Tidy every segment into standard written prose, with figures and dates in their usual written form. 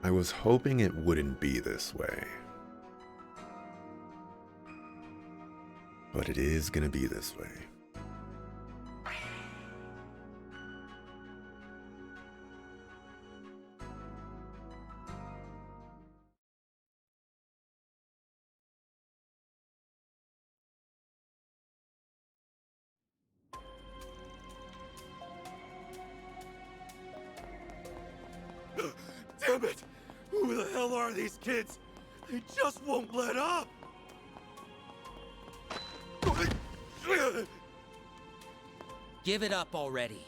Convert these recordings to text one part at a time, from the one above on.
I was hoping it wouldn't be this way. But it is gonna be this way. Damn it! Who the hell are these kids? They just won't let up! Give it up already.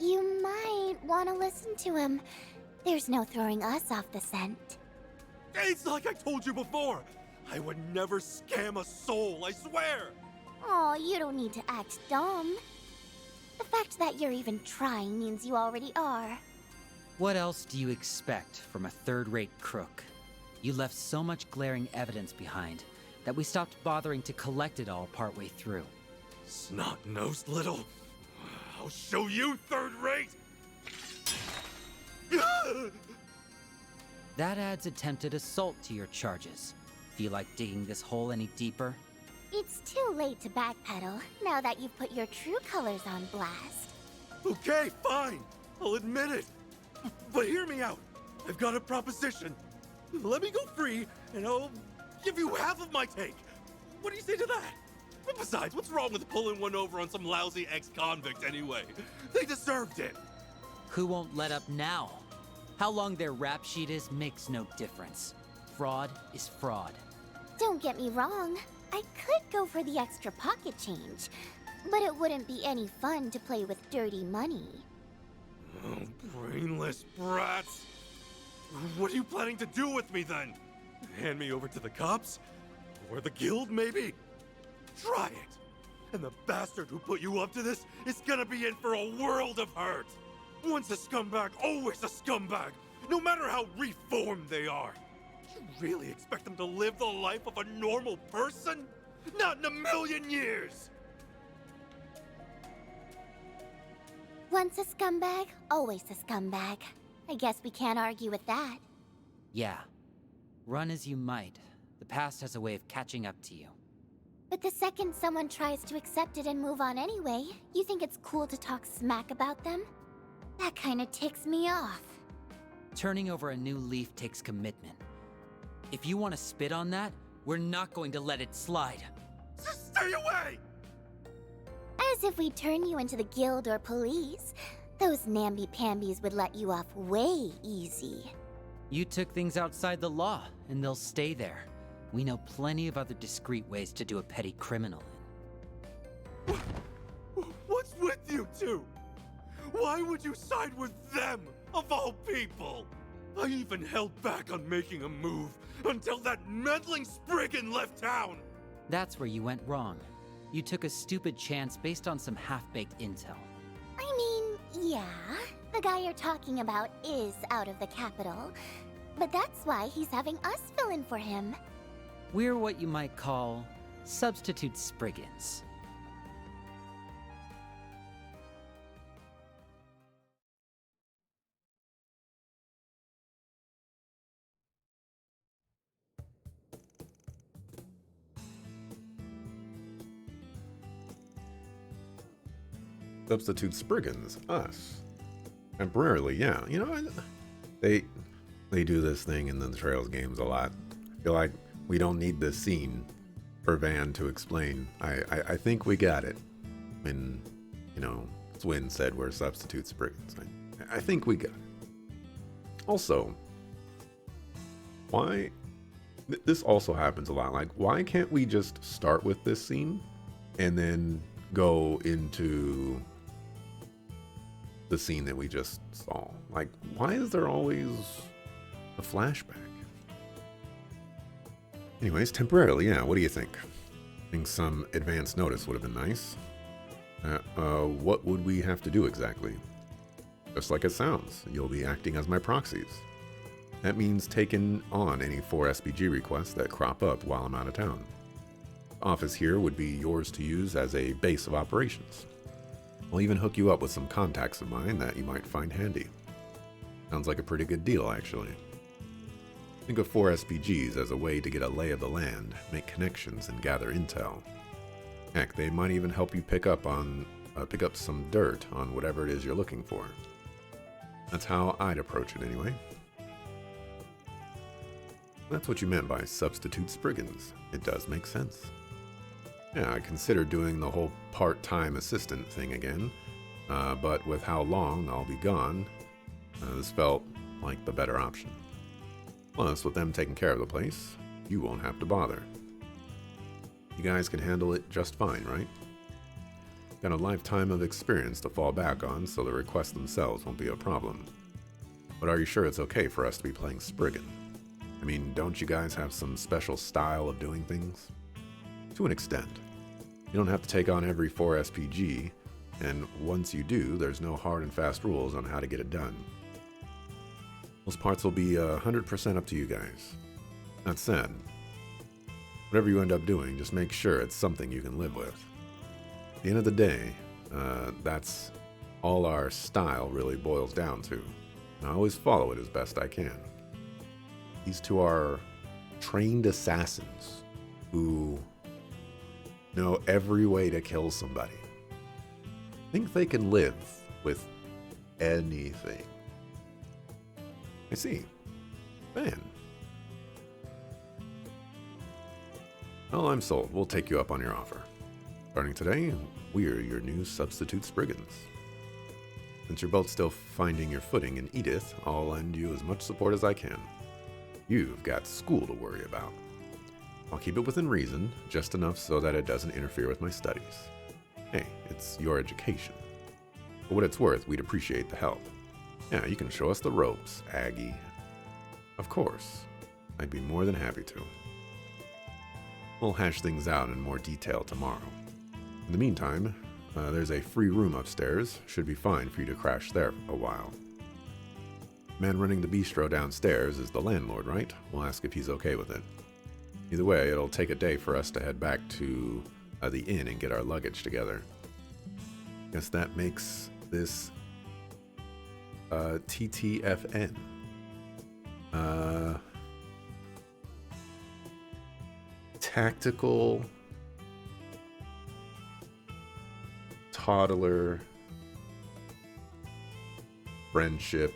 You might want to listen to him. There's no throwing us off the scent. It's like I told you before! I would never scam a soul, I swear! Oh, you don't need to act dumb. The fact that you're even trying means you already are. What else do you expect from a third-rate crook? You left so much glaring evidence behind that we stopped bothering to collect it all partway through. Snot-nosed little... I'll show you third rate! That adds attempted assault to your charges. Feel like digging this hole any deeper? It's too late to backpedal now that you've put your true colors on blast. Okay, fine. I'll admit it. But hear me out. I've got a proposition. Let me go free, and I'll give you half of my take. What do you say to that? And besides, what's wrong with pulling one over on some lousy ex-convict anyway? They deserved it. Who won't let up now? How long their rap sheet is makes no difference. Fraud is fraud. Don't get me wrong. I could go for the extra pocket change, but it wouldn't be any fun to play with dirty money. Oh, brainless brats. What are you planning to do with me then? Hand me over to the cops? Or the guild, maybe? Try it. And the bastard who put you up to this is gonna be in for a world of hurt. Once a scumbag, always a scumbag, no matter how reformed they are. You really expect them to live the life of a normal person? Not in a million years! Once a scumbag, always a scumbag. I guess we can't argue with that. Yeah. Run as you might, the past has a way of catching up to you. But the second someone tries to accept it and move on anyway, you think it's cool to talk smack about them? That kinda ticks me off. Turning over a new leaf takes commitment. If you want to spit on that, we're not going to let it slide. Just stay away! As if we turn you into the guild or police. Those namby-pambies would let you off way easy. You took things outside the law, and they'll stay there. We know plenty of other discreet ways to do a petty criminal in. What's with you two? Why would you side with them, of all people? I even held back on making a move until that meddling Spriggan left town! That's where you went wrong. You took a stupid chance based on some half-baked intel. I mean, yeah, the guy you're talking about is out of the capital. But that's why he's having us fill in for him. We're what you might call substitute Spriggans. Substitute Spriggans, us. Temporarily, yeah. You know, they do this thing in the Trails games a lot. I feel like we don't need this scene for Van to explain. I think we got it when, you know, Swin said we're substitute Spriggans. I think we got it. Also, why... This also happens a lot. Like, why can't we just start with this scene and then go into the scene that we just saw? Like, why is there always a flashback? Anyways, temporarily, yeah, what do you think? I think some advance notice would have been nice. What would we have to do exactly? Just like it sounds, you'll be acting as my proxies. That means taking on any 4 SBG requests that crop up while I'm out of town. The office here would be yours to use as a base of operations. I'll even hook you up with some contacts of mine that you might find handy. Sounds like a pretty good deal, actually. Think of 4 SPGs as a way to get a lay of the land, make connections, and gather intel. Heck, they might even help you pick up some dirt on whatever it is you're looking for. That's how I'd approach it anyway. That's what you meant by substitute Spriggans. It does make sense. Yeah, I considered doing the whole part-time assistant thing again, but with how long I'll be gone, this felt like the better option. Plus, with them taking care of the place, you won't have to bother. You guys can handle it just fine, right? Got a lifetime of experience to fall back on, so the requests themselves won't be a problem. But are you sure it's okay for us to be playing Spriggan? I mean, don't you guys have some special style of doing things? To an extent. You don't have to take on every 4 SPG, and once you do, there's no hard and fast rules on how to get it done. Those parts will be 100% up to you guys. That said, whatever you end up doing, just make sure it's something you can live with. At the end of the day, that's all our style really boils down to. And I always follow it as best I can. These two are trained assassins who know every way to kill somebody. Think they can live with anything. I see. Man. Well, I'm sold. We'll take you up on your offer. Starting today, we're your new substitute Spriggans. Since you're both still finding your footing in Edith, I'll lend you as much support as I can. You've got school to worry about. I'll keep it within reason, just enough so that it doesn't interfere with my studies. Hey, it's your education. For what it's worth, we'd appreciate the help. Yeah, you can show us the ropes, Aggie. Of course. I'd be more than happy to. We'll hash things out in more detail tomorrow. In the meantime, there's a free room upstairs. Should be fine for you to crash there a while. Man running the bistro downstairs is the landlord, right? We'll ask if he's okay with it. Either way, it'll take a day for us to head back to the inn and get our luggage together. Guess that makes this TTFN. Tactical toddler friendship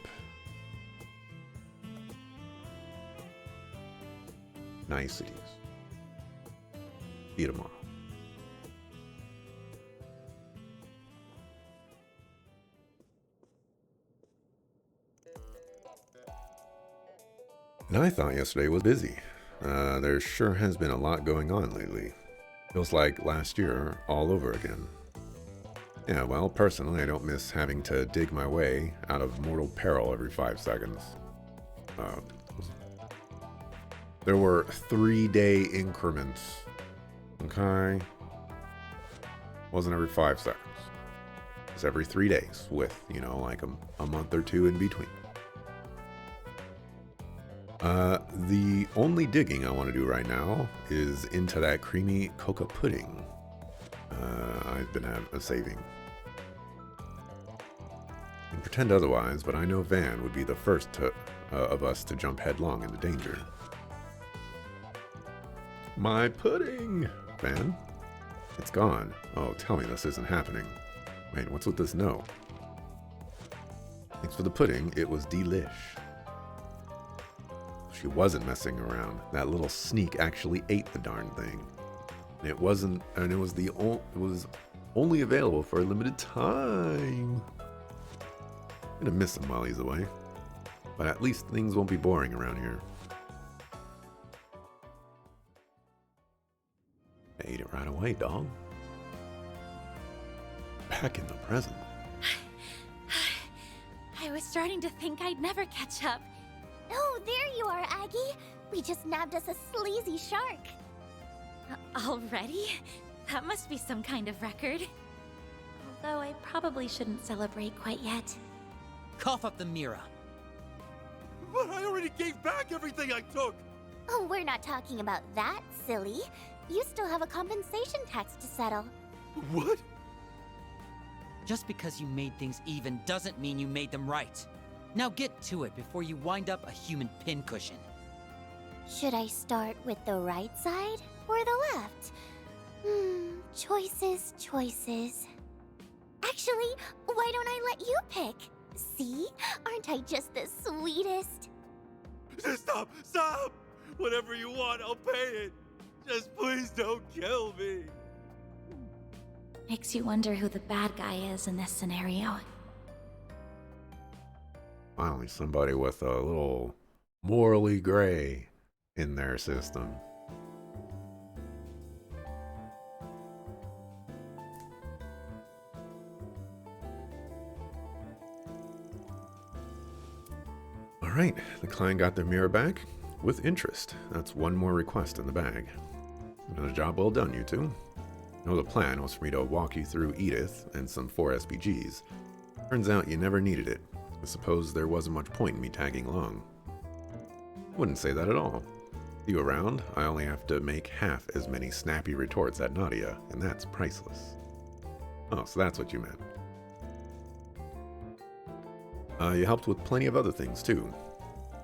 niceties. See you tomorrow. And I thought yesterday was busy. There sure has been a lot going on lately. Feels like last year all over again. Yeah, well, personally, I don't miss having to dig my way out of mortal peril every 5 seconds. There were 3-day increments. Okay? Wasn't every 5 seconds. It was every 3 days with, like a month or two in between. The only digging I want to do right now is into that creamy cocoa pudding I've been saving. And pretend otherwise, but I know Van would be the first of us to jump headlong into danger. My pudding! Van? It's gone. Oh, tell me this isn't happening. Wait, what's with this note? Thanks for the pudding, it was delish. She wasn't messing around. That little sneak actually ate the darn thing. And it was only available for a limited time. I'm gonna miss him while he's away. But at least things won't be boring around here. I ate it right away, dog. Back in the present. I was starting to think I'd never catch up. Oh, there you are, Aggie. We just nabbed us a sleazy shark. Already? That must be some kind of record. Although I probably shouldn't celebrate quite yet. Cough up the Mira. But I already gave back everything I took! Oh, we're not talking about that, silly. You still have a compensation tax to settle. What? Just because you made things even doesn't mean you made them right. Now get to it before you wind up a human pincushion. Should I start with the right side or the left? Choices, choices. Actually, why don't I let you pick? See? Aren't I just the sweetest? Stop! Stop! Whatever you want, I'll pay it. Just please don't kill me. Makes you wonder who the bad guy is in this scenario. Finally, somebody with a little morally gray in their system. All right, the client got their mirror back with interest. That's one more request in the bag. Another job well done, you two. You know, the plan was for me to walk you through Edith and some 4 SPGs. Turns out you never needed it. I suppose there wasn't much point in me tagging along. Wouldn't say that at all. With you around, I only have to make half as many snappy retorts at Nadia, and that's priceless. Oh, so that's what you meant. You helped with plenty of other things, too.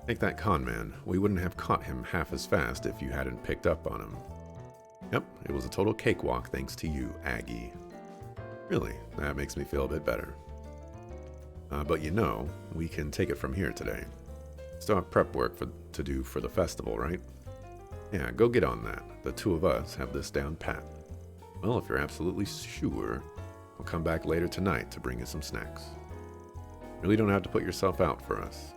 Take that con man. We wouldn't have caught him half as fast if you hadn't picked up on him. Yep, it was a total cakewalk thanks to you, Aggie. Really, that makes me feel a bit better. But you know, we can take it from here today. Still have prep work to do for the festival, right? Yeah, go get on that. The two of us have this down pat. Well, if you're absolutely sure, I'll come back later tonight to bring you some snacks. Really don't have to put yourself out for us.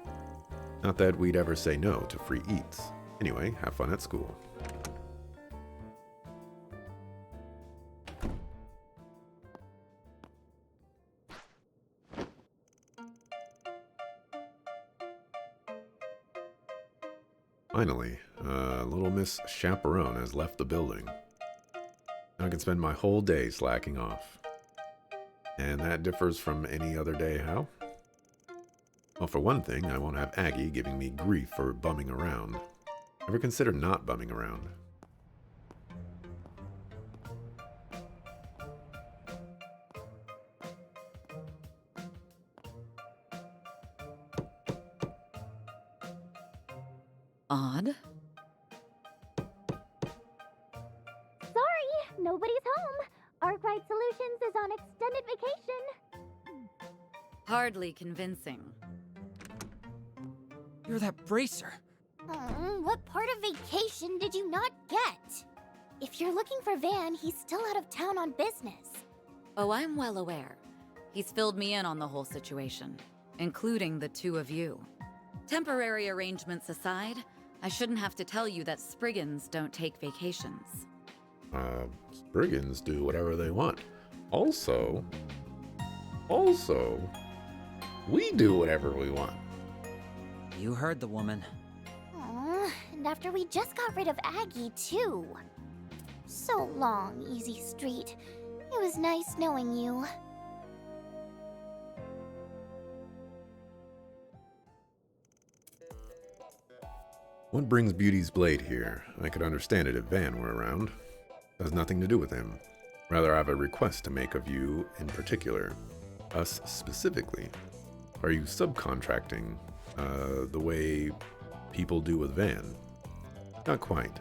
Not that we'd ever say no to free eats. Anyway, have fun at school. Finally, little Miss Chaperone has left the building. Now I can spend my whole day slacking off. And that differs from any other day how? Well, for one thing, I won't have Aggie giving me grief for bumming around. Ever consider not bumming around? Odd. Sorry, nobody's home. Arkwright Solutions is on extended vacation. Hardly convincing. You're that bracer. What part of vacation did you not get? If you're looking for Van, he's still out of town on business. Oh, I'm well aware. He's filled me in on the whole situation, including the two of you. Temporary arrangements aside, I shouldn't have to tell you that Spriggans don't take vacations. Spriggans do whatever they want. Also, we do whatever we want. You heard the woman. Aw, and after we just got rid of Aggie, too. So long, Easy Street. It was nice knowing you. What brings Beauty's blade here? I could understand it if Van were around. It has nothing to do with him. Rather, I have a request to make of you in particular. Us specifically. Are you subcontracting the way people do with Van? Not quite.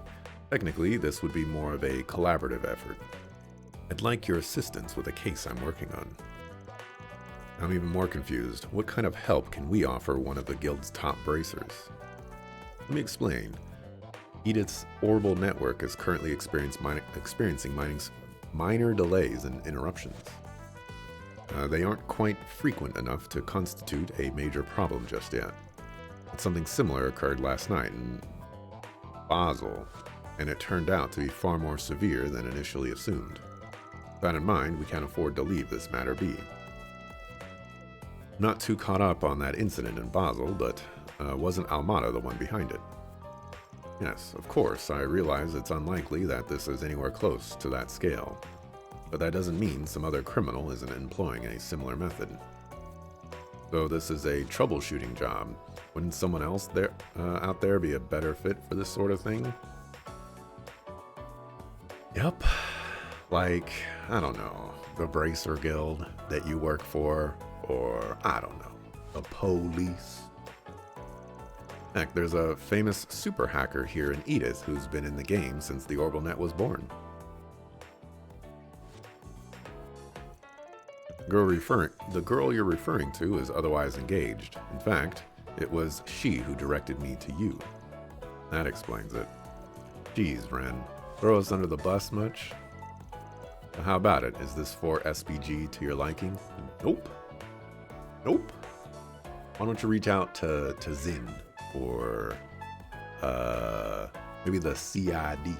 Technically, this would be more of a collaborative effort. I'd like your assistance with a case I'm working on. I'm even more confused. What kind of help can we offer one of the guild's top bracers? Let me explain. Edith's orbital network is currently experiencing minor delays and interruptions. They aren't quite frequent enough to constitute a major problem just yet. But something similar occurred last night in Basel, and it turned out to be far more severe than initially assumed. With that in mind, we can't afford to leave this matter be. Not too caught up on that incident in Basel, but wasn't Almada the one behind it? Yes, of course, I realize it's unlikely that this is anywhere close to that scale. But that doesn't mean some other criminal isn't employing a similar method. So this is a troubleshooting job. Wouldn't someone else out there be a better fit for this sort of thing? Yep. Like, I don't know, the Bracer Guild that you work for, or I don't know, the police. Heck, there's a famous super hacker here in Edith who's been in the game since the OrbitalNet was born. The girl you're referring to is otherwise engaged. In fact, it was she who directed me to you. That explains it. Geez, Ren, throw us under the bus much? How about it? Is this for SPG to your liking? Nope. Nope. Why don't you reach out to Zin or maybe the CID?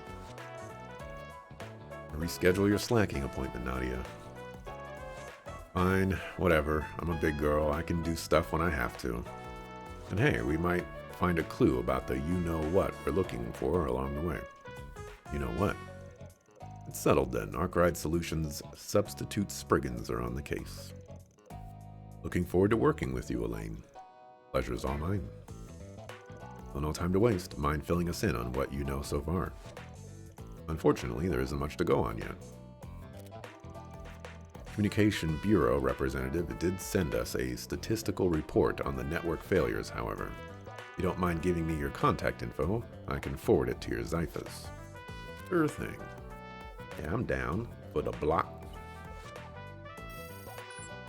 Reschedule your slacking appointment, Nadia. Fine, whatever. I'm a big girl. I can do stuff when I have to. And hey, we might find a clue about the you-know-what we're looking for along the way. You know what? It's settled then. Arkwright Solutions substitute Spriggans are on the case. Looking forward to working with you, Elaine. Pleasure's all mine. Well, no time to waste. Mind filling us in on what you know so far? Unfortunately, there isn't much to go on yet. Communication Bureau representative did send us a statistical report on the network failures, however. If you don't mind giving me your contact info, I can forward it to your Zyphus. Sure thing. Yeah, I'm down for the block.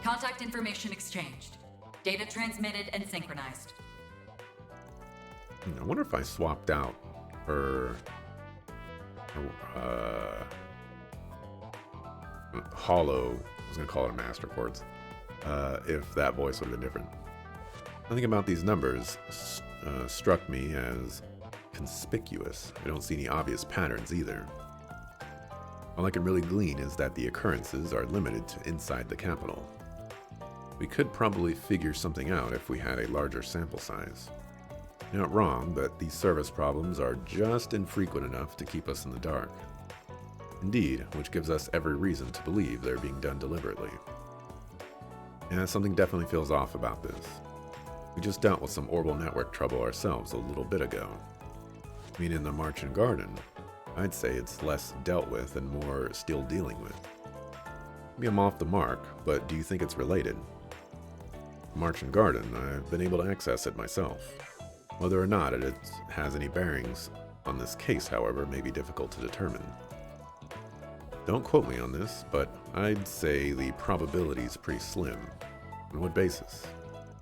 Contact information exchanged. Data transmitted and synchronized. I wonder if I swapped out her hollow, I was going to call it a master quartz, if that voice would have been different. Nothing about these numbers struck me as conspicuous. I don't see any obvious patterns either. All I can really glean is that the occurrences are limited to inside the capital. We could probably figure something out if we had a larger sample size. You're not wrong, but these service problems are just infrequent enough to keep us in the dark. Indeed, which gives us every reason to believe they're being done deliberately. Yeah, something definitely feels off about this. We just dealt with some orbital network trouble ourselves a little bit ago. I mean, in the Marching Garden, I'd say it's less dealt with and more still dealing with. Maybe I'm off the mark, but do you think it's related? Marching Garden, I've been able to access it myself. Whether or not it has any bearings on this case, however, may be difficult to determine. Don't quote me on this, but I'd say the probability is pretty slim. On what basis?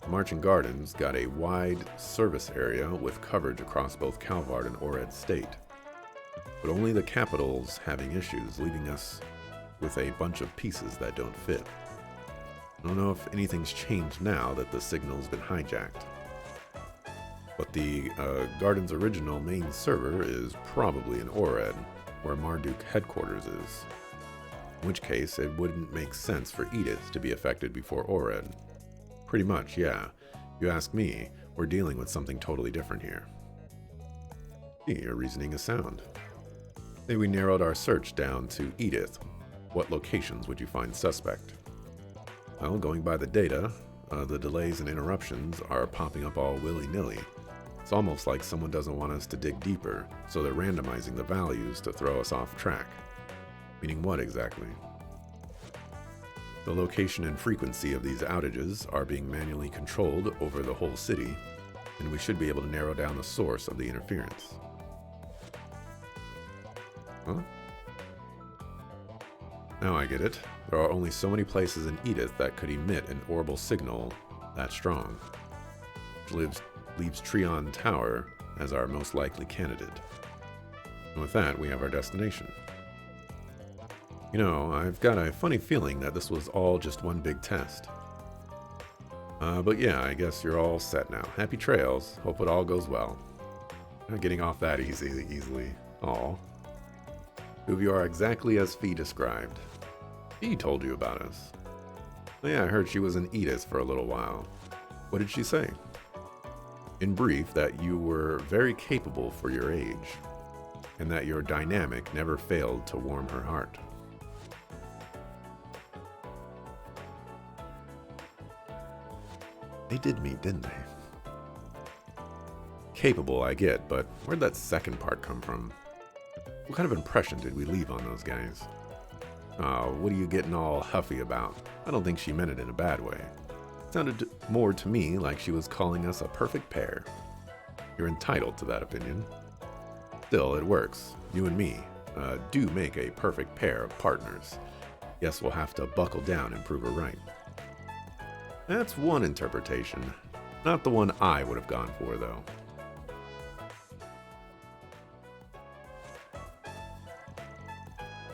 The Marching Garden's got a wide service area with coverage across both Calvard and Ored State. But only the capital's having issues, leaving us with a bunch of pieces that don't fit. I don't know if anything's changed now that the signal's been hijacked. But the Garden's original main server is probably in Ored, where Marduk headquarters is. In which case, it wouldn't make sense for Edith to be affected before Ored. Pretty much, yeah. If you ask me, we're dealing with something totally different here. Your reasoning is sound. Say we narrowed our search down to Edith. What locations would you find suspect? Well, going by the data, the delays and interruptions are popping up all willy-nilly. It's almost like someone doesn't want us to dig deeper, so they're randomizing the values to throw us off track. Meaning what exactly? The location and frequency of these outages are being manually controlled over the whole city, and we should be able to narrow down the source of the interference. Huh? Now I get it. There are only so many places in Edith that could emit an orbital signal that strong, which leaves Trion Tower as our most likely candidate. And with that, we have our destination. You know, I've got a funny feeling that this was all just one big test. But yeah, I guess you're all set now. Happy trails. Hope it all goes well. Not getting off that easily. Aw. Two of you are exactly as Fee described. Fee told you about us. Oh, yeah, I heard she was in Edith for a little while. What did she say? In brief, that you were very capable for your age, and that your dynamic never failed to warm her heart. They did meet, didn't they? Capable, I get, but where'd that second part come from? What kind of impression did we leave on those guys? Oh, what are you getting all huffy about? I don't think she meant it in a bad way. It sounded more to me like she was calling us a perfect pair. You're entitled to that opinion. Still, it works. You and me do make a perfect pair of partners. Guess we'll have to buckle down and prove her right. That's one interpretation. Not the one I would have gone for, though.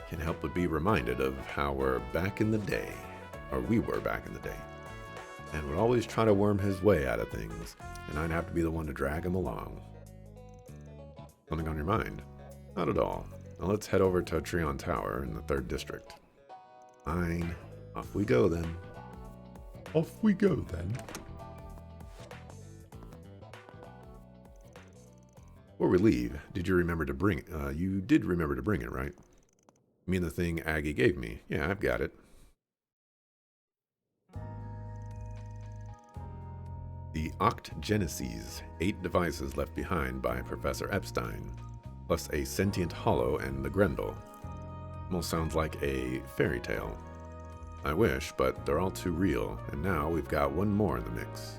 Can't help but be reminded of how we're back in the day. Or we were back in the day. And would always try to worm his way out of things, and I'd have to be the one to drag him along. Something on your mind? Not at all. Now let's head over to Trion Tower in the 3rd District. Fine. Off we go then. Off we go then. Before we leave, did you remember to bring it? You did remember to bring it, right? You mean the thing Aggie gave me? Yeah, I've got it. The Octgeneses, 8 devices left behind by Professor Epstein, plus a sentient hollow and the Grendel. Almost sounds like a fairy tale. I wish, but they're all too real, and now we've got one more in the mix.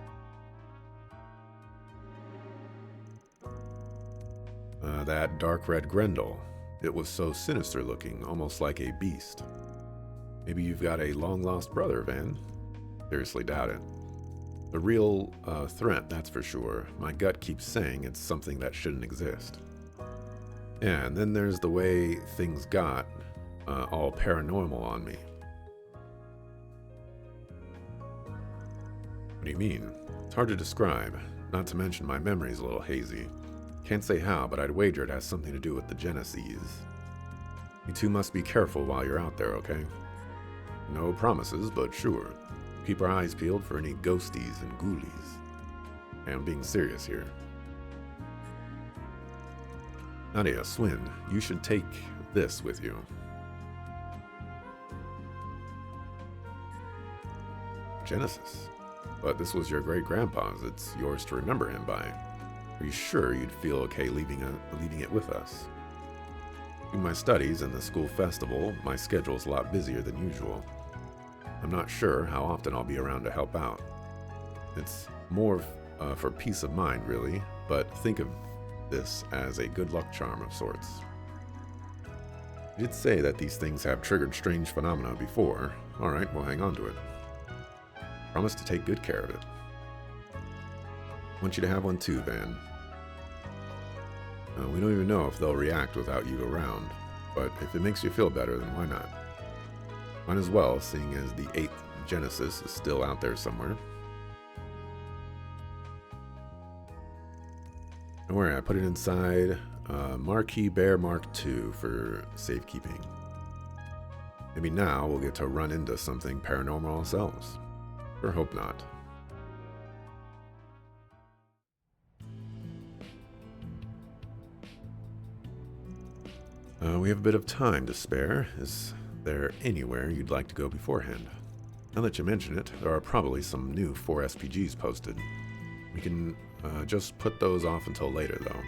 That dark red Grendel. It was so sinister looking, almost like a beast. Maybe you've got a long-lost brother, Van. Seriously doubt it. The real threat, that's for sure. My gut keeps saying it's something that shouldn't exist. Yeah, and then there's the way things got all paranormal on me. What do you mean? It's hard to describe, not to mention my memory's a little hazy. Can't say how, but I'd wager it has something to do with the Geneses. You two must be careful while you're out there, okay? No promises, but sure. Keep our eyes peeled for any ghosties and ghoulies. And I'm being serious here. Nadia, Swin, you should take this with you. Genesis. But this was your great-grandpa's. It's yours to remember him by. Are you sure you'd feel okay leaving it with us? In my studies and the school festival, my schedule's a lot busier than usual. I'm not sure how often I'll be around to help out. It's more for peace of mind, really, but think of this as a good luck charm of sorts. You did say that these things have triggered strange phenomena before. Alright, we'll hang on to it. Promise to take good care of it. I want you to have one too, Van. We don't even know if they'll react without you around, but if it makes you feel better, then why not? Might as well, seeing as the 8th Genesis is still out there somewhere. Don't worry, I put it inside Marquee Bear Mark II for safekeeping. Maybe now we'll get to run into something paranormal ourselves. Or hope not. We have a bit of time to spare. Is there anywhere you'd like to go beforehand? Now that you mention it, there are probably some new 4 SPGs posted. We can just put those off until later, though.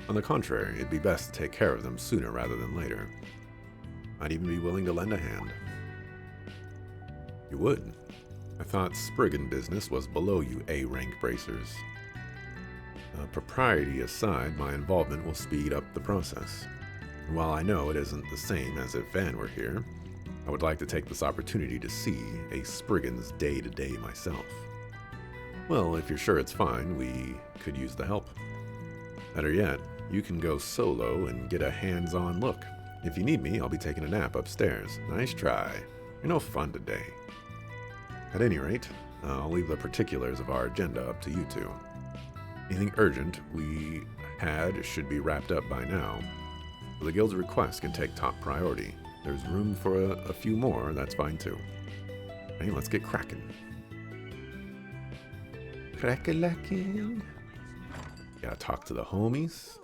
On the contrary, it'd be best to take care of them sooner rather than later. I'd even be willing to lend a hand. You would? I thought Spriggan business was below you A-rank bracers. Propriety aside, my involvement will speed up the process. And while I know it isn't the same as if Van were here, I would like to take this opportunity to see a Spriggan's day-to-day myself. Well, if you're sure it's fine, we could use the help. Better yet, you can go solo and get a hands-on look. If you need me, I'll be taking a nap upstairs. Nice try. You're no fun today. At any rate, I'll leave the particulars of our agenda up to you two. Anything urgent we had should be wrapped up by now. So the guild's request can take top priority. There's room for a few more, that's fine too. Hey, let's get cracking. Crack-a-lackin'. Gotta talk to the homies.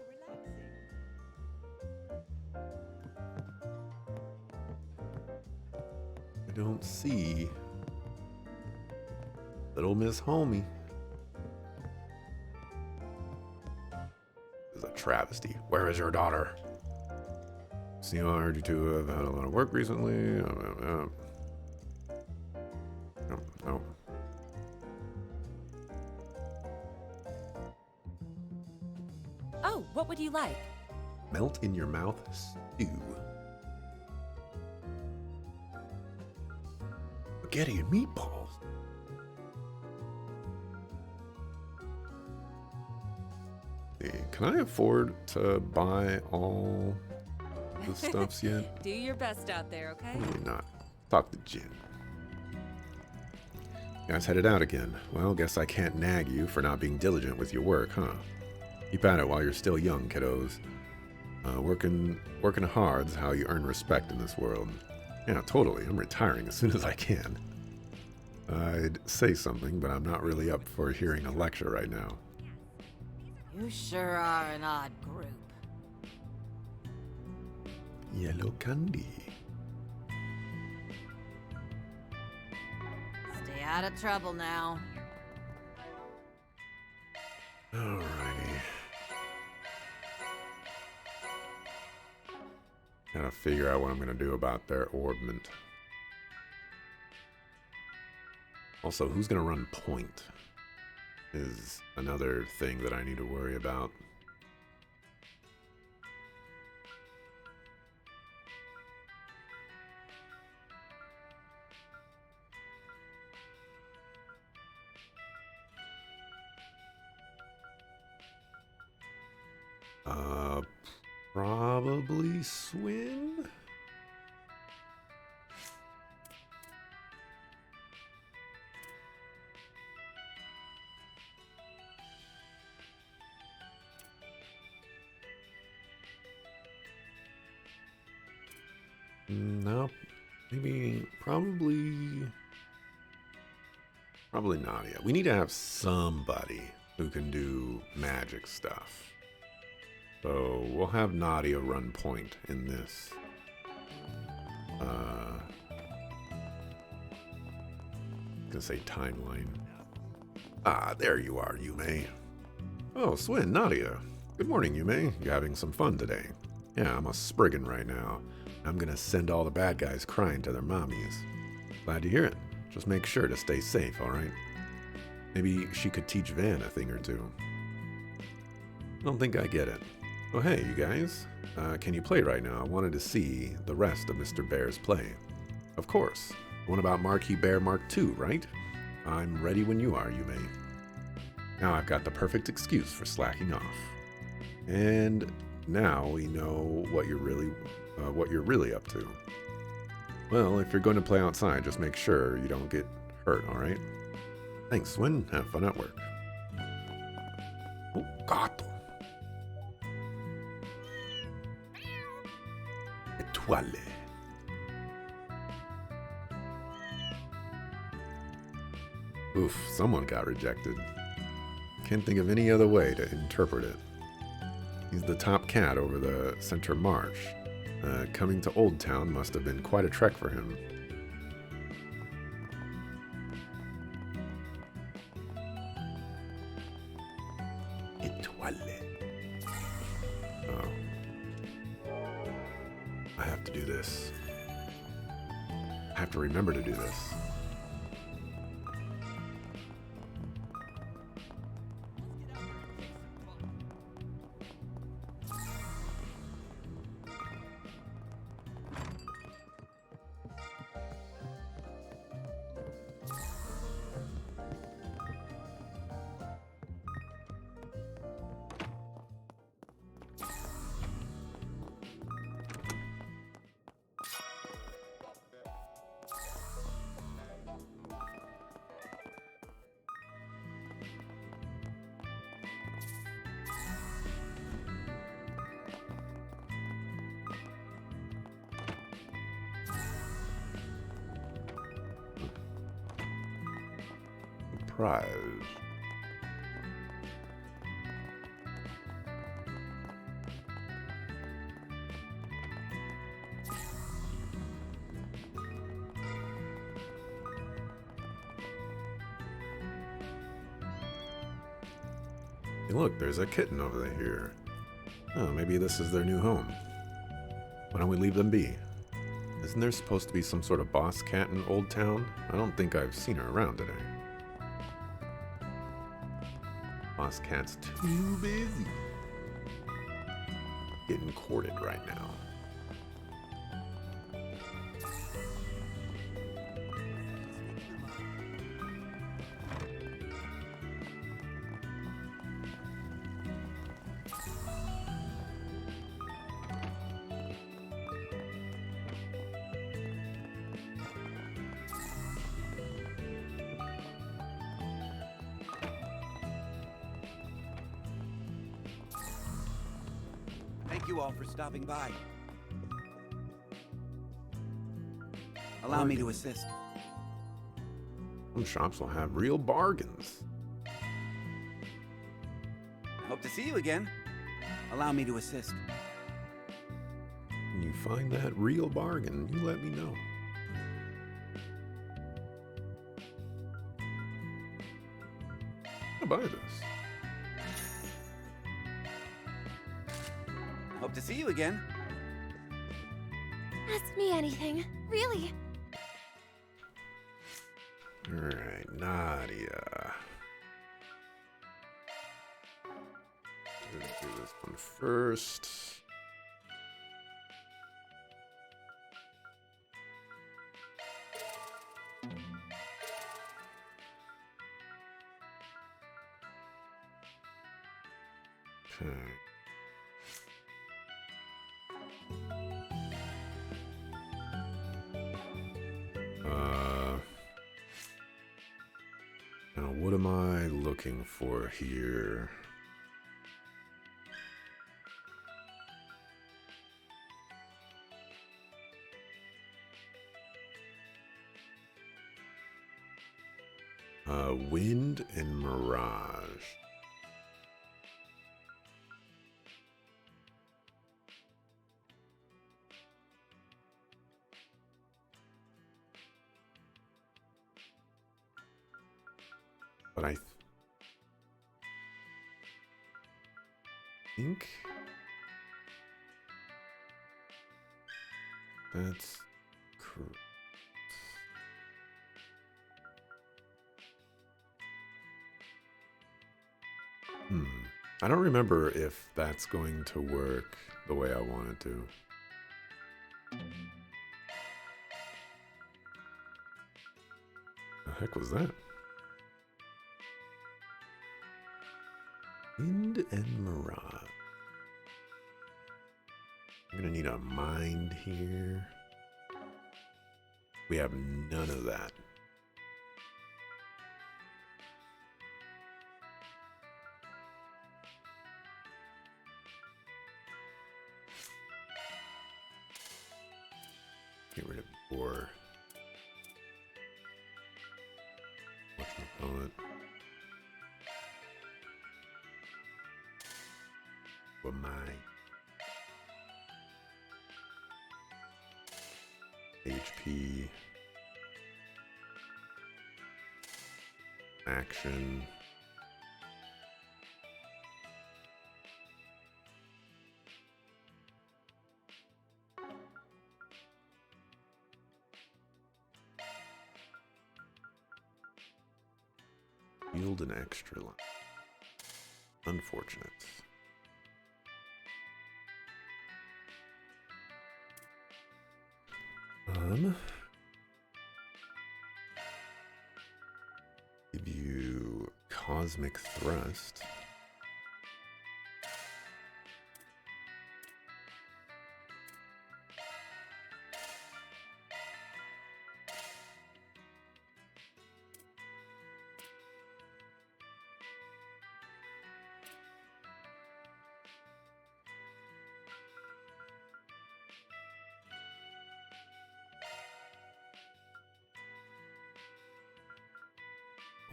I don't see Little Miss Homie. This is a travesty. Where is your daughter? See, I heard you two have had a lot of work recently. No. Oh, what would you like? Melt in your mouth stew. Spaghetti and meatballs. Can I afford to buy all the stuffs yet? Do your best out there, okay? Probably not. Talk to Jin. You guys headed out again. Well, guess I can't nag you for not being diligent with your work, huh? Keep at it while you're still young, kiddos. Working hard's how you earn respect in this world. Yeah, totally. I'm retiring as soon as I can. I'd say something, but I'm not really up for hearing a lecture right now. You sure are an odd group. Yellow candy. Stay out of trouble now. Alrighty. Gotta figure out what I'm gonna do about their orbment. Also, who's gonna run point is another thing that I need to worry about. Probably Swin? No, maybe, probably Nadia. We need to have somebody who can do magic stuff. So we'll have Nadia run point in this. Gonna say timeline. Ah, there you are, Yume. Oh, Swin, Nadia. Good morning, Yume. You having some fun today? Yeah, I'm a Spriggan right now. I'm gonna send all the bad guys crying to their mommies. Glad to hear it. Just make sure to stay safe, alright? Maybe she could teach Van a thing or two. I don't think I get it. Oh hey, you guys. Can you play right now? I wanted to see the rest of Mr. Bear's play. Of course. The one about Marquis Bear Mark II, right? I'm ready when you are, Yume. Now I've got the perfect excuse for slacking off. And now we know what you're really up to. Well, if you're going to play outside, just make sure you don't get hurt, alright? Thanks, Swin. Have fun at work. Oh, gato. Etoile. Oof, someone got rejected. Can't think of any other way to interpret it. He's the top cat over the Center Marsh. Coming to Old Town must have been quite a trek for him. Etoile. Oh. I have to do this. I have to remember to do this. Prize. Hey, look, there's a kitten over here. Oh, maybe this is their new home. Why don't we leave them be? Isn't there supposed to be some sort of boss cat in Old Town? I don't think I've seen her around today. Boss cat's too busy getting courted right now. Thank you all for stopping by. Allow me to assist. Some shops will have real bargains. Hope to see you again. Allow me to assist. When you find that real bargain, you let me know. I'll buy this. Hope to see you again. Ask me anything. Really. Alright, Nadia. Let's do this one first. Okay. Now what am I looking for here? Wind and mirage. But I think that's correct. I don't remember if that's going to work the way I want it to. The heck was that? Wind and mirage. I'm gonna need a mind here. We have none of that. Get rid of war. Whatchamacallit? What am I? HP. Action. Yield an extra line. Unfortunate. Give you Cosmic Thrust.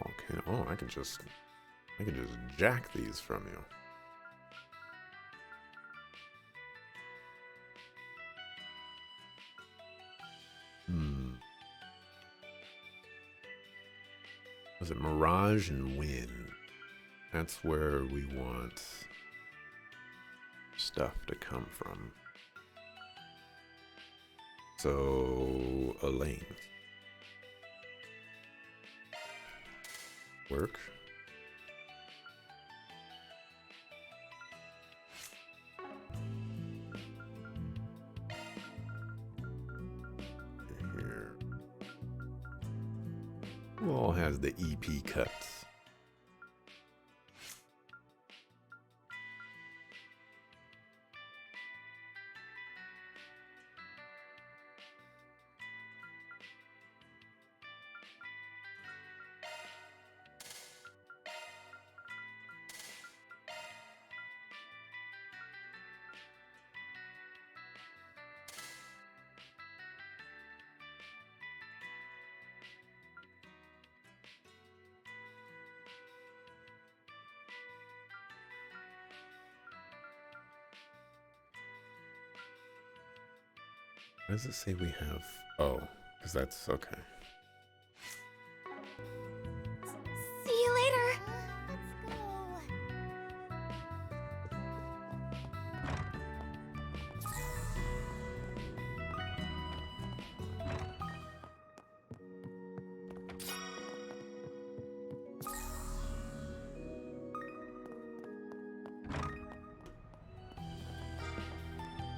Okay, oh, I can just jack these from you. Was it Mirage and Wind? That's where we want stuff to come from. So, Elaine. Work. Here. Who all has the EP cuts? Why does it say we have? Oh, because that's okay. See you later.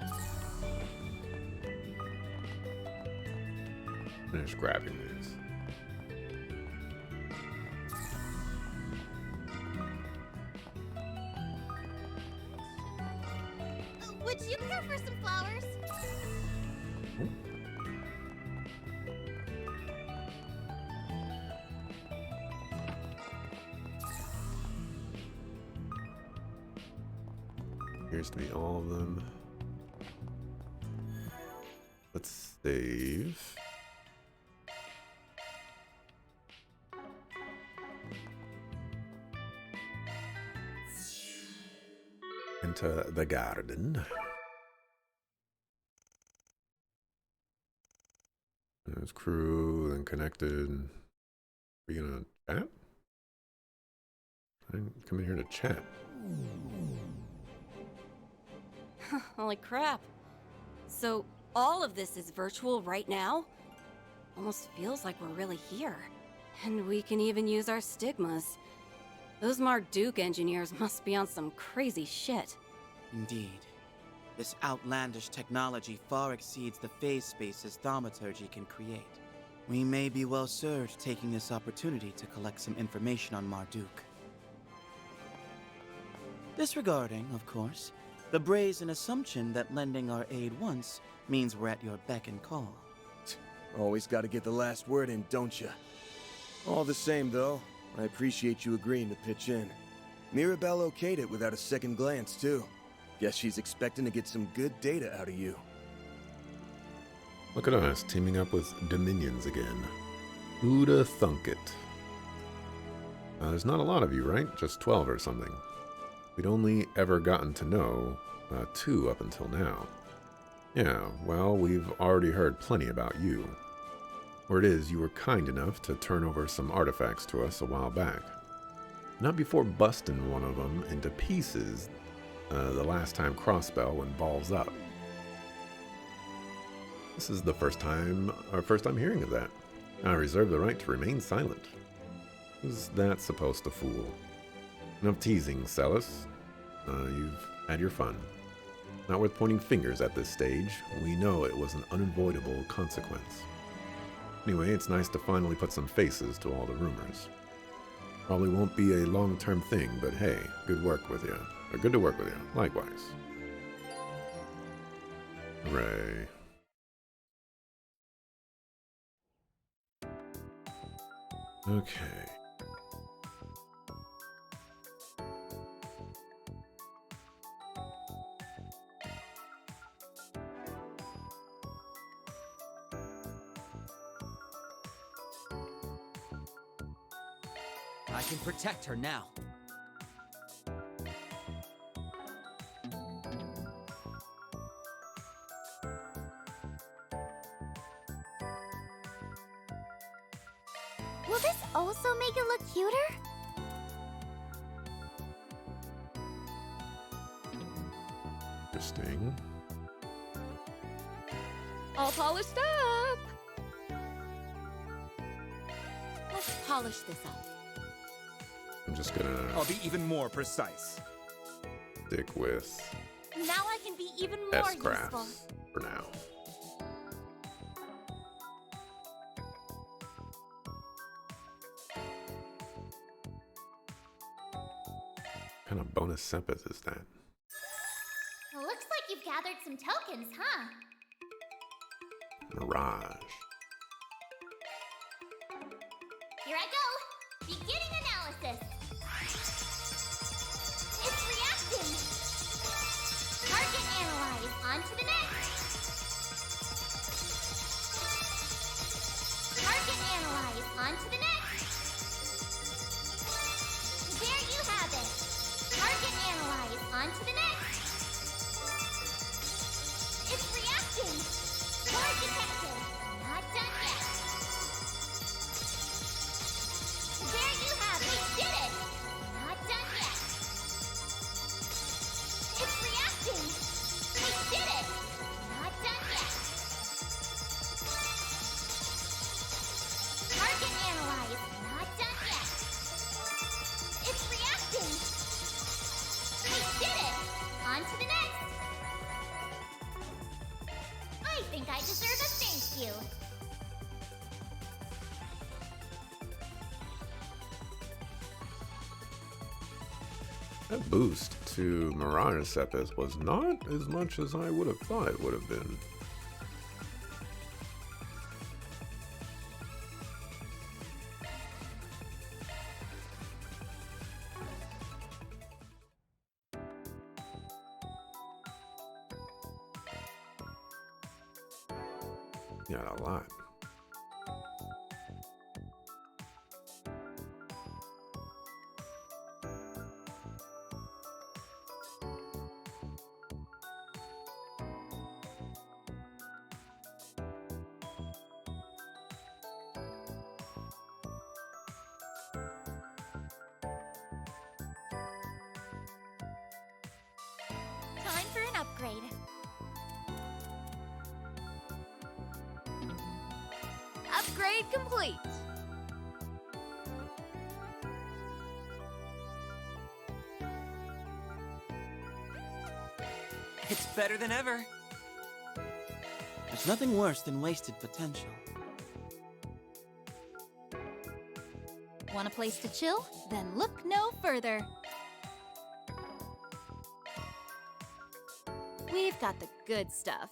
Let's go. Finish grabbing these. Would you care for some flowers? Appears to be all of them. Let's save. Into the garden. There's crew, then connected. Are we gonna chat? I didn't come in here to chat. Holy crap. So, all of this is virtual right now? Almost feels like we're really here. And we can even use our stigmas. Those Marduk engineers must be on some crazy shit. Indeed. This outlandish technology far exceeds the phase spaces thaumaturgy can create. We may be well served taking this opportunity to collect some information on Marduk. Disregarding, of course, the brazen assumption that lending our aid once means we're at your beck and call. Always gotta get the last word in, don't ya? All the same, though, I appreciate you agreeing to pitch in. Mirabelle okayed it without a second glance, too. Guess she's expecting to get some good data out of you. Look at us, teaming up with Dominions again. Who'da thunk it? There's not a lot of you, right? Just 12 or something. We'd only ever gotten to know 2 up until now. Yeah, well, we've already heard plenty about you. Word is, you were kind enough to turn over some artifacts to us a while back. Not before busting one of them into pieces the last time Crossbell went balls up. This is the first time I'm hearing of that. I reserve the right to remain silent. Who's that supposed to fool? Enough teasing, Celis. You've had your fun. Not worth pointing fingers at this stage. We know it was an unavoidable consequence. Anyway, it's nice to finally put some faces to all the rumors. Probably won't be a long-term thing, but hey, good work with you. Or good to work with you, likewise. Hooray. Okay. I can protect her now. Will this also make it look cuter? Interesting. All polished up! Let's polish this up. I'm just gonna I'll be even more precise. stick with Now I can be even more useful. S-crafts for now. What kind of bonus sepith is that? Looks like you've gathered some tokens, huh? Mirage. Here I go! Beginning analysis! It's reacting! Target analyze. On to the next! Target analyze. On to the next! There you have it! Target analyze. On to the next! It's reacting! Core detected! Not done yet! There you have it! We did it! Not done yet! It's reacting! We did it! Not done yet! Target analyze! Not done yet! It's reacting! We did it! On to the next! I think I deserve a thank you! That boost to Mirage Sepith was not as much as I would have thought it would have been. Yeah, a lot. Time for an upgrade. Upgrade complete! It's better than ever. There's nothing worse than wasted potential. Want a place to chill? Then look no further. We've got the good stuff.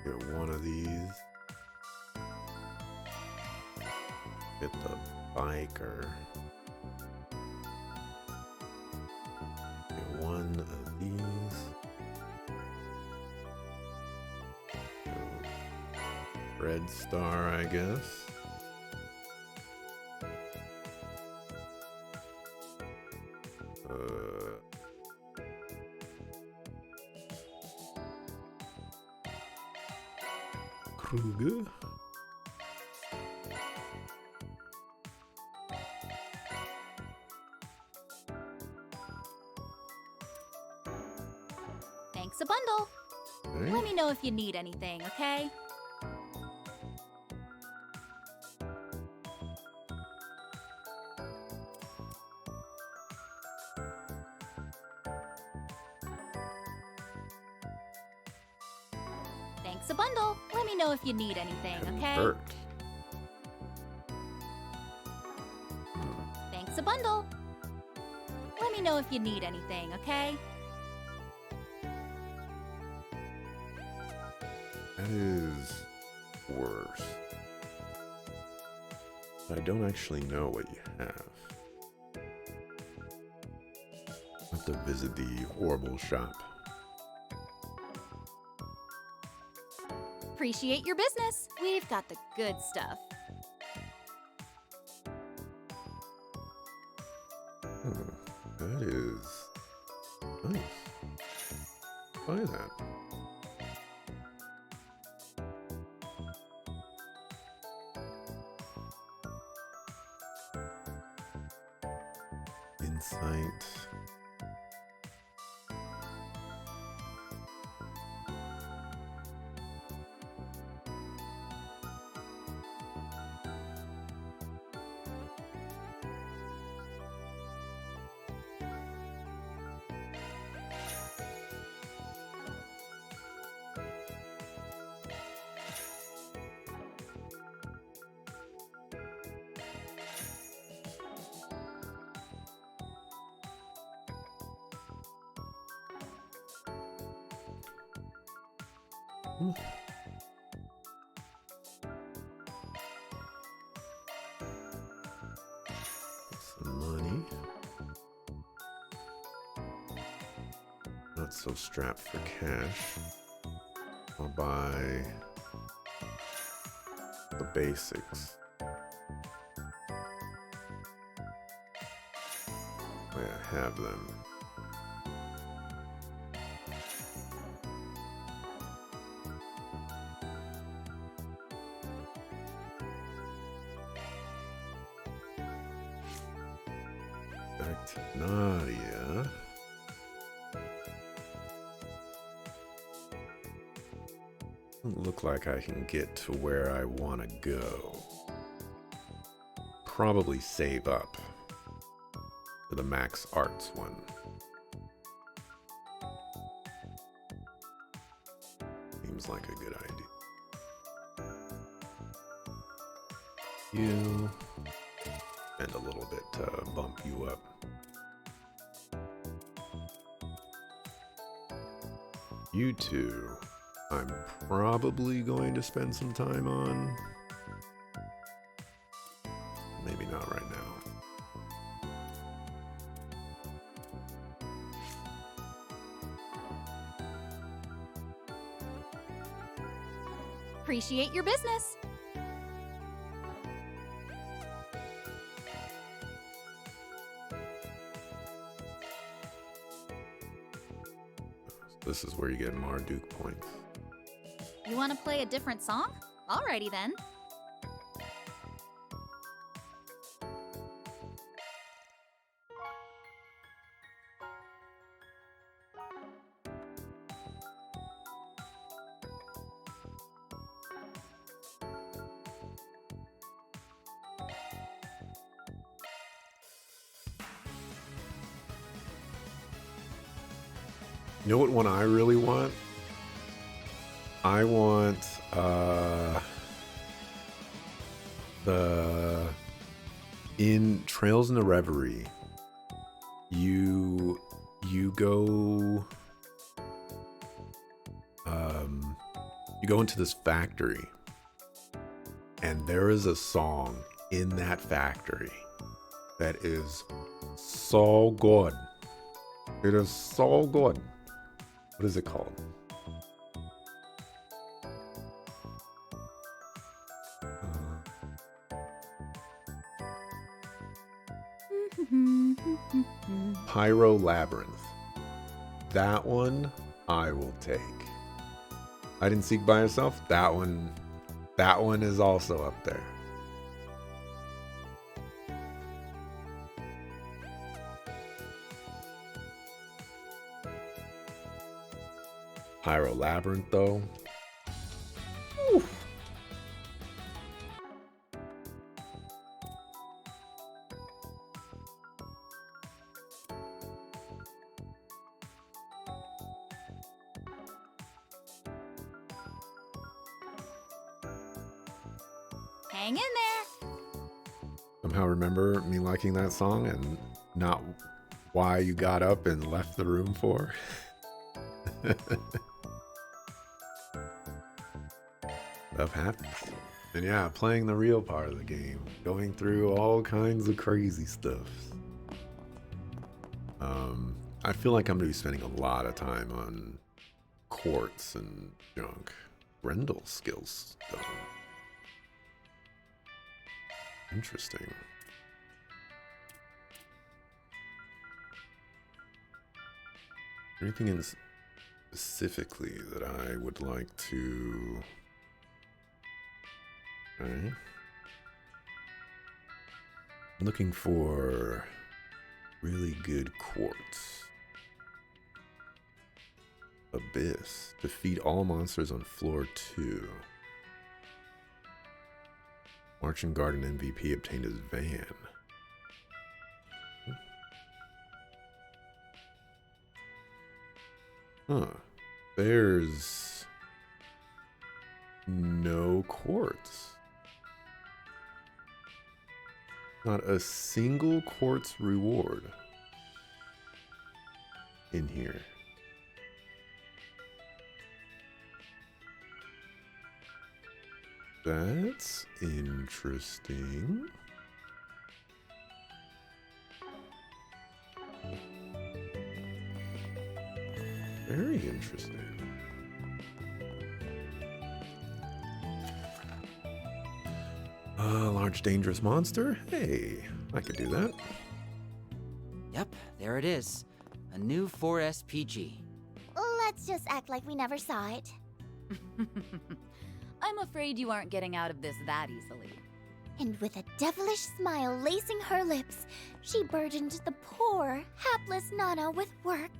Get one of these. Get the biker. Get one of these. Red star, I guess. Kruger. Thanks a bundle. Okay. Let me know if you need anything, okay? Thanks a bundle. Let me know if you need anything, okay? Convert. Thanks a bundle. Let me know if you need anything, okay? That is worse. I don't actually know what you have. I have to visit the horrible shop. Appreciate your business. We've got the good stuff. That is buy that. Insight. Some money. Not so strapped for cash. I'll buy the basics. I have them. Back to Nadia. Doesn't look like I can get to where I want to go. Probably save up for the Max Arts one. Seems like a good idea. You and a little bit to bump you up. You two, I'm probably going to spend some time on. Maybe not right now. Appreciate your business. This is where you get Marduk points. You want to play a different song? Alrighty then. You know what one I really want? I want the in Trails in the Reverie. You go you go into this factory, and there is a song in that factory that is so good. It is so good. What is it called? Pyro Labyrinth. That one I will take. Hide and Seek by Yourself. That one is also up there. Pyro Labyrinth, though. Oof. Hang in there. Somehow remember me liking that song and not why you got up and left the room for. Stuff happens. And yeah, playing the real part of the game, going through all kinds of crazy stuff. I feel like I'm going to be spending a lot of time on quartz and junk. Grendel skills, though. Interesting. Anything in specifically that I would like to... Okay. Looking for really good quartz. Abyss. Defeat all monsters on floor 2. Marching Garden MVP obtained his van. Huh. There's no quartz. Not a single quartz reward in here. That's interesting. Very interesting. Large dangerous monster? Hey, I could do that. Yep, there it is. A new 4SPG. Let's just act like we never saw it. I'm afraid you aren't getting out of this that easily. And with a devilish smile lacing her lips, she burdened the poor, hapless Nana with work.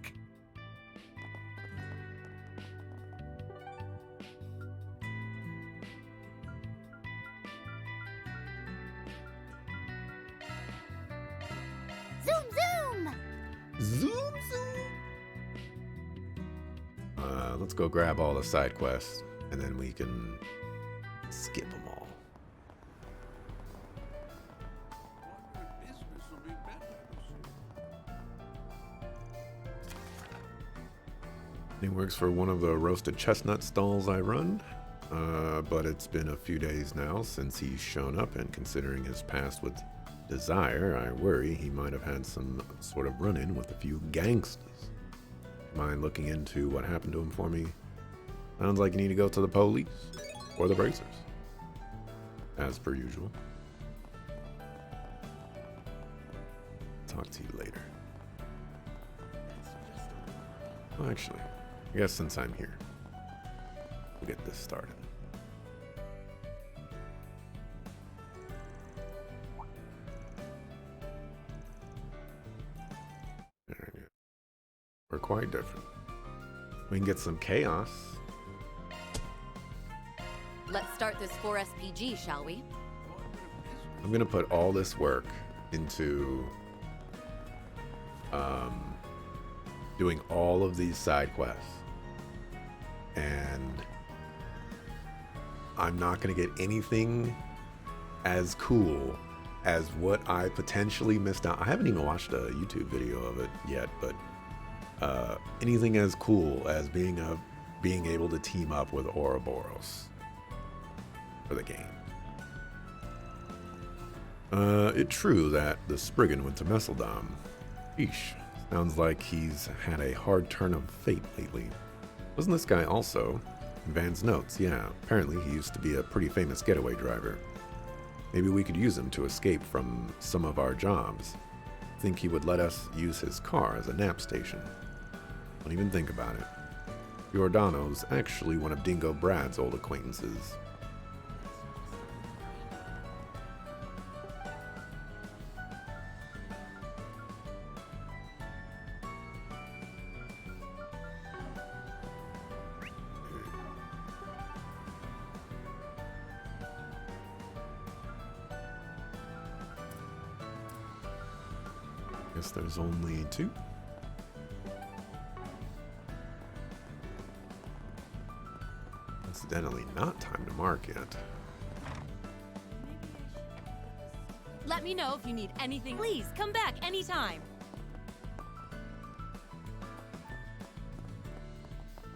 Zoom, zoom! Zoom, zoom! Let's go grab all the side quests, and then we can skip them all. He works for one of the roasted chestnut stalls I run, but it's been a few days now since he's shown up, and considering his past with Desire, I worry he might have had some sort of run-in with a few gangsters. Mind looking into what happened to him for me? Sounds like you need to go to the police or the bracers, as per usual. Talk to you later. Well, actually, I guess since I'm here, we'll get this started. We're quite different. We can get some chaos. Let's start this 4SPG, shall we? I'm gonna put all this work into doing all of these side quests, and I'm not gonna get anything as cool as what I potentially missed out. I haven't even watched a YouTube video of it yet, but anything as cool as being able to team up with Ouroboros for the game. It's true that the Spriggan went to Messeldom. Eesh, sounds like he's had a hard turn of fate lately. Wasn't this guy also? In Van's notes, yeah, apparently he used to be a pretty famous getaway driver. Maybe we could use him to escape from some of our jobs. Think he would let us use his car as a nap station. Don't even think about it. Giordano's actually one of Dingo Brad's old acquaintances. Guess there's only 2. Incidentally, not time to mark yet. Let me know if you need anything. Please, come back anytime.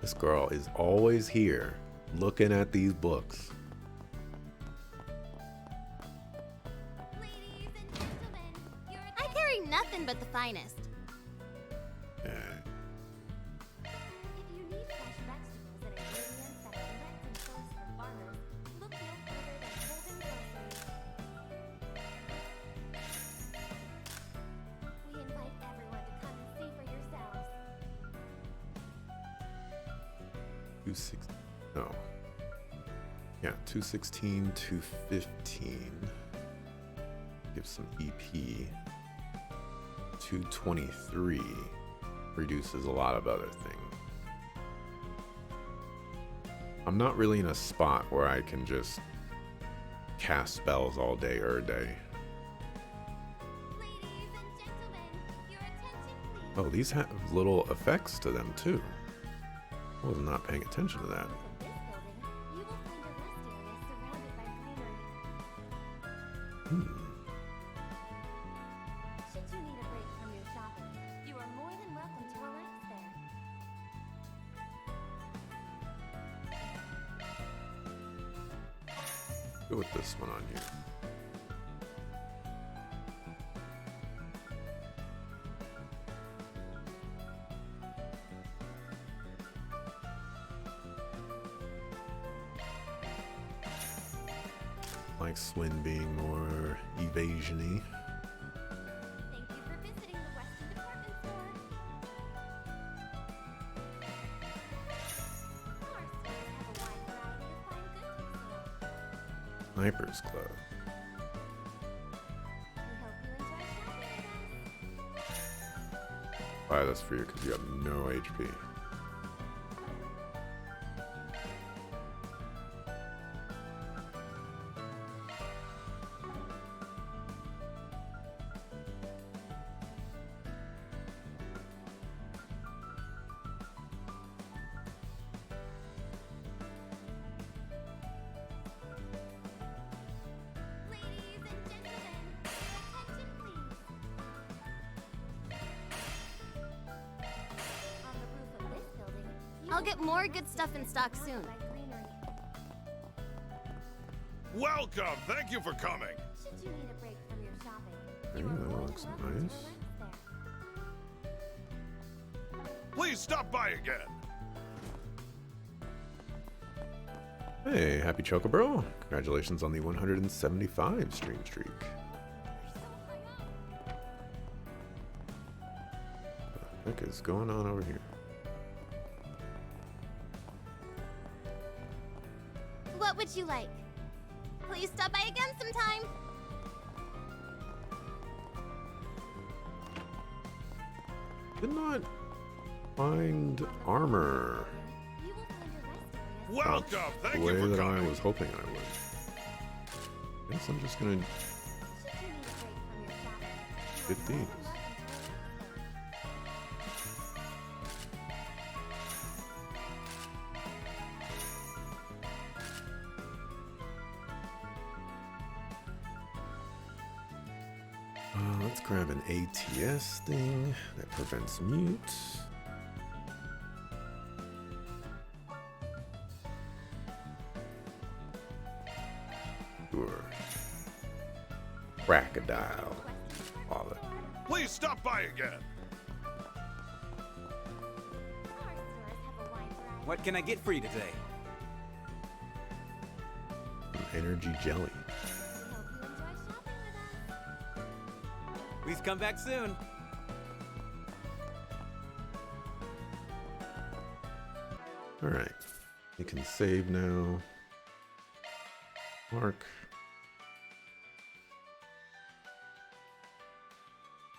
This girl is always here, looking at these books. Ladies and gentlemen, I carry nothing but the finest. Yeah. If you need fresh vegetables and ingredients that are direct and sourced from farmers, look no further than Golden Grocery. We invite everyone to come and see for yourselves. 216. No. Yeah, 216, 215. Give some EP. 223 reduces a lot of other things. I'm not really in a spot where I can just cast spells all day or day. Oh, these have little effects to them too. I was not paying attention to that. Go with this one on you. Like Swin being more evasion-y. Thank you for visiting the Western Department Store. Our stores have a wide variety of fine goods for sale. Sniper's Club. We hope you enjoy shopping with us. Buy this for you because you have no HP. Ladies and gentlemen, attention please. On the roof of this building, I'll get more good stuff in stock soon. Welcome! Thank you for coming! Should you need a break from your shopping, Hey, you are that more looks than welcome nice. to relax there. Please stop by again! Hey, happy Chocobro. Congratulations on the 175 stream streak. What the heck is going on over here? What would you like? Please stop by again sometime. Did not find armor. You will find a rest area. Welcome! The Thank way you for that I coming! was hoping I would. Guess I'm just gonna Should you need a break from your shopping, you get are more these. than welcome to relax there. Let's grab an ATS thing that prevents mute. Sure. Crocodile. All it. Please stop by again! Our stores have a wide variety. What can I get for you today? Some energy jelly. We hope you enjoy shopping with us. Please come back soon. Alright. You can save now. Mark.